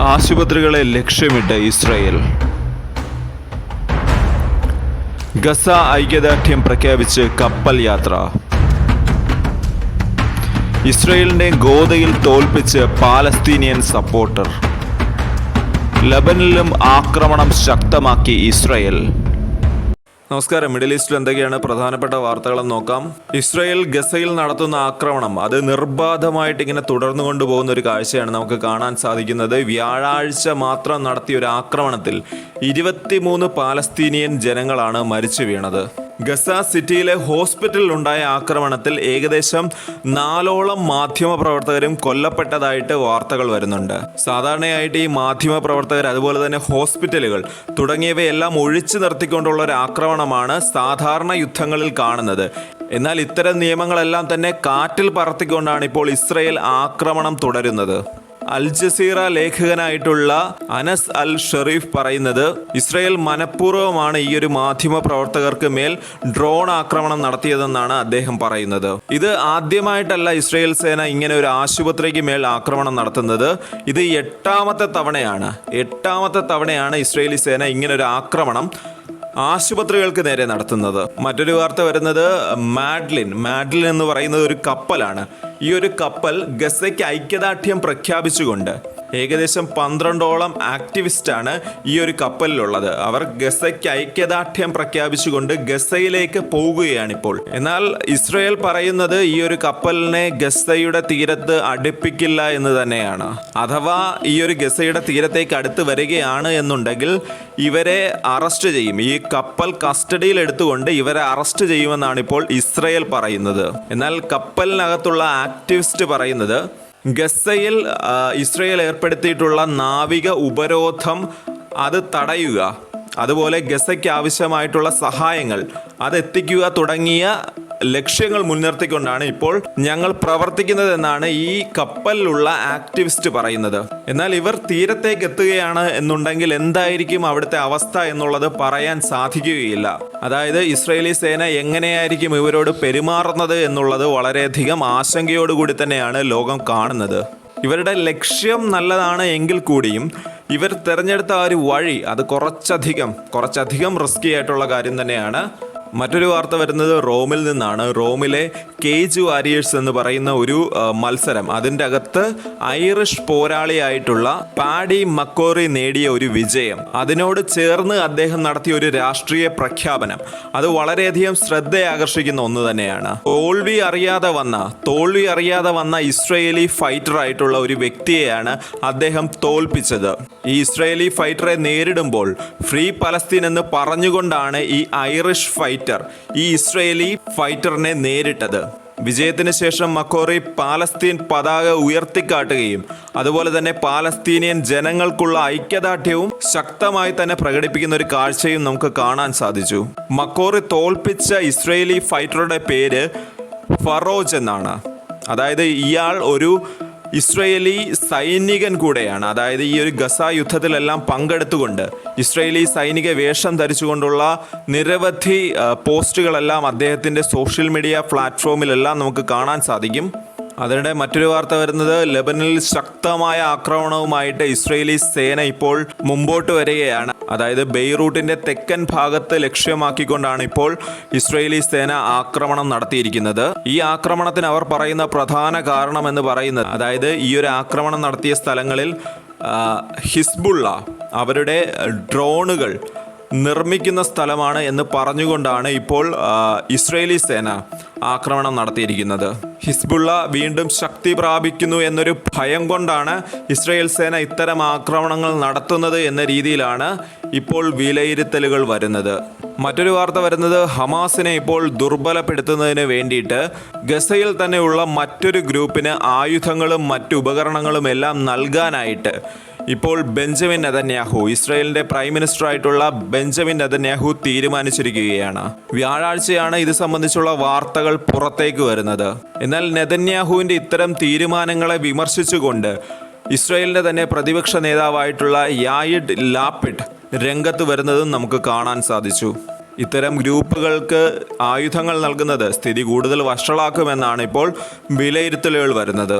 ആശുപത്രികളെ ലക്ഷ്യമിട്ട് Israel. Gaza ഐക്യദാർഢ്യം പ്രഖ്യാപിച്ച് കപ്പൽ യാത്ര. ഇസ്രായേലിനെ ഗോദയിൽ തോൽപ്പിച്ച് പാലസ്തീനിയൻ സപ്പോർട്ടർ. ലബനനിലും ആക്രമണം ശക്തമാക്കി ഇസ്രായേൽ. നമസ്കാരം. മിഡിൽ ഈസ്റ്റിൽ എന്തൊക്കെയാണ് പ്രധാനപ്പെട്ട വാർത്തകളെന്ന് നോക്കാം. ഇസ്രായേൽ ഗസയിൽ നടത്തുന്ന ആക്രമണം അത് നിർബാധമായിട്ട് ഇങ്ങനെ തുടർന്നു കൊണ്ടുപോകുന്ന ഒരു കാഴ്ചയാണ് നമുക്ക് കാണാൻ സാധിക്കുന്നത്. വ്യാഴാഴ്ച മാത്രം നടത്തിയ ഒരു ആക്രമണത്തിൽ 23 പാലസ്തീനിയൻ ജനങ്ങളാണ് മരിച്ചു വീണത്. ഗസ സിറ്റിയിലെ ഹോസ്പിറ്റലിൽ ഉണ്ടായ ആക്രമണത്തിൽ ഏകദേശം 4ഓളം മാധ്യമപ്രവർത്തകരും കൊല്ലപ്പെട്ടതായിട്ട് വാർത്തകൾ വരുന്നുണ്ട്. സാധാരണയായിട്ട് ഈ മാധ്യമപ്രവർത്തകർ അതുപോലെ തന്നെ ഹോസ്പിറ്റലുകൾ തുടങ്ങിയവയെല്ലാം ഒഴിച്ചു നിർത്തിക്കൊണ്ടുള്ള ഒരു ആക്രമണമാണ് സാധാരണ യുദ്ധങ്ങളിൽ കാണുന്നത്. എന്നാൽ ഇത്തരം നിയമങ്ങളെല്ലാം തന്നെ കാറ്റിൽ പറത്തിക്കൊണ്ടാണ് ഇപ്പോൾ ഇസ്രായേൽ ആക്രമണം തുടരുന്നത്. അൽ ജസീറ ലേഖകനായിട്ടുള്ള അനസ് അൽ ഷെരീഫ് പറയുന്നത് ഇസ്രായേൽ മനഃപൂർവ്വമാണ് ഈ ഒരു മാധ്യമ പ്രവർത്തകർക്ക് മേൽ ഡ്രോൺ ആക്രമണം നടത്തിയതെന്നാണ് അദ്ദേഹം പറയുന്നത്. ഇത് ആദ്യമായിട്ടല്ല ഇസ്രായേൽ സേന ഇങ്ങനെ ഒരു ആശുപത്രിക്ക് മേൽ ആക്രമണം നടത്തുന്നത്. ഇത് 8ാമത്തെ തവണയാണ് ഇസ്രായേലി സേന ഇങ്ങനെ ഒരു ആക്രമണം ആശുപത്രികൾക്ക് നേരെ നടത്തുന്നത്. മറ്റൊരു വാർത്ത വരുന്നത് മാഡ്ലിൻ എന്ന് പറയുന്നത് ഒരു കപ്പലാണ്. ഈ ഒരു കപ്പൽ ഗസയ്ക്ക് ഐക്യദാർഢ്യം പ്രഖ്യാപിച്ചുകൊണ്ട് ഏകദേശം 12ഓളം ആക്ടിവിസ്റ്റാണ് ഈ ഒരു കപ്പലിലുള്ളത്. അവർ ഗസയ്ക്ക് ഐക്യദാർഢ്യം പ്രഖ്യാപിച്ചുകൊണ്ട് ഗസയിലേക്ക് പോവുകയാണിപ്പോൾ. എന്നാൽ ഇസ്രായേൽ പറയുന്നത് ഈ ഒരു കപ്പലിനെ ഗസയുടെ തീരത്ത് അടുപ്പിക്കില്ല എന്ന് തന്നെയാണ്. അഥവാ ഈ ഒരു ഗസയുടെ തീരത്തേക്ക് അടുത്ത് വരികയാണ് എന്നുണ്ടെങ്കിൽ ഇവരെ അറസ്റ്റ് ചെയ്യും. ഈ കപ്പൽ കസ്റ്റഡിയിൽ എടുത്തുകൊണ്ട് ഇവരെ അറസ്റ്റ് ചെയ്യുമെന്നാണ് ഇപ്പോൾ ഇസ്രായേൽ പറയുന്നത്. എന്നാൽ കപ്പലിനകത്തുള്ള ആക്ടിവിസ്റ്റ് പറയുന്നത് ഗസയിൽ ഇസ്രായേൽ ഏർപ്പെടുത്തിയിട്ടുള്ള നാവിക ഉപരോധം അത് തടയുക, അതുപോലെ ഗസയ്ക്ക് ആവശ്യമായിട്ടുള്ള സഹായങ്ങൾ അതെത്തിക്കുക തുടങ്ങിയ ലക്ഷ്യങ്ങൾ മുൻനിർത്തിക്കൊണ്ടാണ് ഇപ്പോൾ ഞങ്ങൾ പ്രവർത്തിക്കുന്നതെന്നാണ് ഈ കപ്പലിലുള്ള ആക്ടിവിസ്റ്റ് പറയുന്നത്. എന്നാൽ ഇവർ തീരത്തേക്ക് എത്തുകയാണ് എന്നുണ്ടെങ്കിൽ എന്തായിരിക്കും അവിടുത്തെ അവസ്ഥ എന്നുള്ളത് പറയാൻ സാധിക്കുകയില്ല. അതായത് ഇസ്രായേലി സേന എങ്ങനെയായിരിക്കും ഇവരോട് പെരുമാറുന്നത് എന്നുള്ളത് വളരെയധികം ആശങ്കയോടുകൂടി തന്നെയാണ് ലോകം കാണുന്നത്. ഇവരുടെ ലക്ഷ്യം നല്ലതാണ് എങ്കിൽ കൂടിയും ഇവർ തിരഞ്ഞെടുത്ത ആ ഒരു വഴി അത് കുറച്ചധികം റിസ്കി ആയിട്ടുള്ള കാര്യം തന്നെയാണ്. മറ്റൊരു വാർത്ത വരുന്നത് റോമിൽ നിന്നാണ്. റോമിലെ കേജ് വാരിയേഴ്സ് എന്ന് പറയുന്ന ഒരു മത്സരം, അതിൻ്റെ അകത്ത് ഐറിഷ് പോരാളിയായിട്ടുള്ള പാഡി മക്കോറി നേടിയ ഒരു വിജയം, അതിനോട് ചേർന്ന് അദ്ദേഹം നടത്തിയ ഒരു രാഷ്ട്രീയ പ്രഖ്യാപനം അത് വളരെയധികം ശ്രദ്ധയാകർഷിക്കുന്ന ഒന്ന് തന്നെയാണ്. തോൽവി അറിയാതെ വന്ന ഇസ്രായേലി ഫൈറ്റർ ആയിട്ടുള്ള ഒരു വ്യക്തിയെയാണ് അദ്ദേഹം തോൽപ്പിച്ചത്. ഈ ഇസ്രായേലി ഫൈറ്ററെ നേരിടുമ്പോൾ ഫ്രീ പലസ്തീൻ എന്ന് പറഞ്ഞുകൊണ്ടാണ് ഈ ഐറിഷ് ഈ ഇസ്രായേലി ഫൈറ്ററിനെ നേരിട്ടത്. വിജയത്തിന് ശേഷം മക്കോറി പാലസ്തീൻ പതാക ഉയർത്തിക്കാട്ടുകയും അതുപോലെ തന്നെ പാലസ്തീനിയൻ ജനങ്ങൾക്കുള്ള ഐക്യദാർഢ്യവും ശക്തമായി തന്നെ പ്രകടിപ്പിക്കുന്ന ഒരു കാഴ്ചയും നമുക്ക് കാണാൻ സാധിച്ചു. മക്കോറി തോൽപ്പിച്ച ഇസ്രായേലി ഫൈറ്ററുടെ പേര് ഫറോജ് എന്നാണ്. അതായത് ഇയാൾ ഒരു ഇസ്രായേലി സൈനികൻ കൂടെയാണ്. അതായത് ഈ ഒരു ഗസ യുദ്ധത്തിലെല്ലാം പങ്കെടുത്തുകൊണ്ട് ഇസ്രായേലി സൈനിക വേഷം ധരിച്ചുകൊണ്ടുള്ള നിരവധി പോസ്റ്റുകളെല്ലാം അദ്ദേഹത്തിൻ്റെ സോഷ്യൽ മീഡിയ പ്ലാറ്റ്ഫോമിലെല്ലാം നമുക്ക് കാണാൻ സാധിക്കും. അതിനിടെ മറ്റൊരു വാർത്ത വരുന്നത് ലബനനിൽ ശക്തമായ ആക്രമണവുമായിട്ട് ഇസ്രായേലി സേന ഇപ്പോൾ മുമ്പോട്ട് വരികയാണ്. അതായത് ബെയ്റൂട്ടിൻ്റെ തെക്കൻ ഭാഗത്ത് ലക്ഷ്യമാക്കിക്കൊണ്ടാണ് ഇപ്പോൾ ഇസ്രായേലി സേന ആക്രമണം നടത്തിയിരിക്കുന്നത്. ഈ ആക്രമണത്തിന് അവർ പറയുന്ന പ്രധാന കാരണം എന്ന് പറയുന്നത്, അതായത് ഈ ഒരു ആക്രമണം നടത്തിയ സ്ഥലങ്ങളിൽ ഹിസ്ബുള്ള അവരുടെ ഡ്രോണുകൾ നിർമ്മിക്കുന്ന സ്ഥലമാണ് എന്ന് പറഞ്ഞുകൊണ്ടാണ് ഇപ്പോൾ ഇസ്രായേലി സേന ആക്രമണം നടത്തിയിരിക്കുന്നത്. ഹിസ്ബുള്ള വീണ്ടും ശക്തി പ്രാപിക്കുന്നു എന്നൊരു ഭയം കൊണ്ടാണ് ഇസ്രായേൽ സേന ഇത്തരം ആക്രമണങ്ങൾ നടത്തുന്നത് എന്ന രീതിയിലാണ് ഇപ്പോൾ വിലയിരുത്തലുകൾ വരുന്നത്. മറ്റൊരു വാർത്ത വരുന്നത് ഹമാസിനെ ഇപ്പോൾ ദുർബലപ്പെടുത്തുന്നതിന് വേണ്ടിയിട്ട് ഗസയിൽ തന്നെയുള്ള മറ്റൊരു ഗ്രൂപ്പിന് ആയുധങ്ങളും മറ്റു ഉപകരണങ്ങളും എല്ലാം നൽകാനായിട്ട് ഇപ്പോൾ ബെഞ്ചമിൻ നെതന്യാഹു, ഇസ്രായേലിന്റെ പ്രൈം മിനിസ്റ്റർ ആയിട്ടുള്ള ബെഞ്ചമിൻ നെതന്യാഹു തീരുമാനിച്ചിരിക്കുകയാണ്. വ്യാഴാഴ്ചയാണ് ഇത് സംബന്ധിച്ചുള്ള വാർത്തകൾ പുറത്തേക്ക് വരുന്നത്. എന്നാൽ നെതന്യാഹുവിന്റെ ഇത്തരം തീരുമാനങ്ങളെ വിമർശിച്ചുകൊണ്ട് ഇസ്രായേലിന്റെ തന്നെ പ്രതിപക്ഷ നേതാവായിട്ടുള്ള യായിഡ് ലാപിഡ് രംഗത്ത് വരുന്നതും നമുക്ക് കാണാൻ സാധിച്ചു. ഇത്തരം ഗ്രൂപ്പുകൾക്ക് ആയുധങ്ങൾ നൽകുന്നത് സ്ഥിതി കൂടുതൽ വഷളാക്കുമെന്നാണ് ഇപ്പോൾ വിലയിരുത്തലുകൾ വരുന്നത്.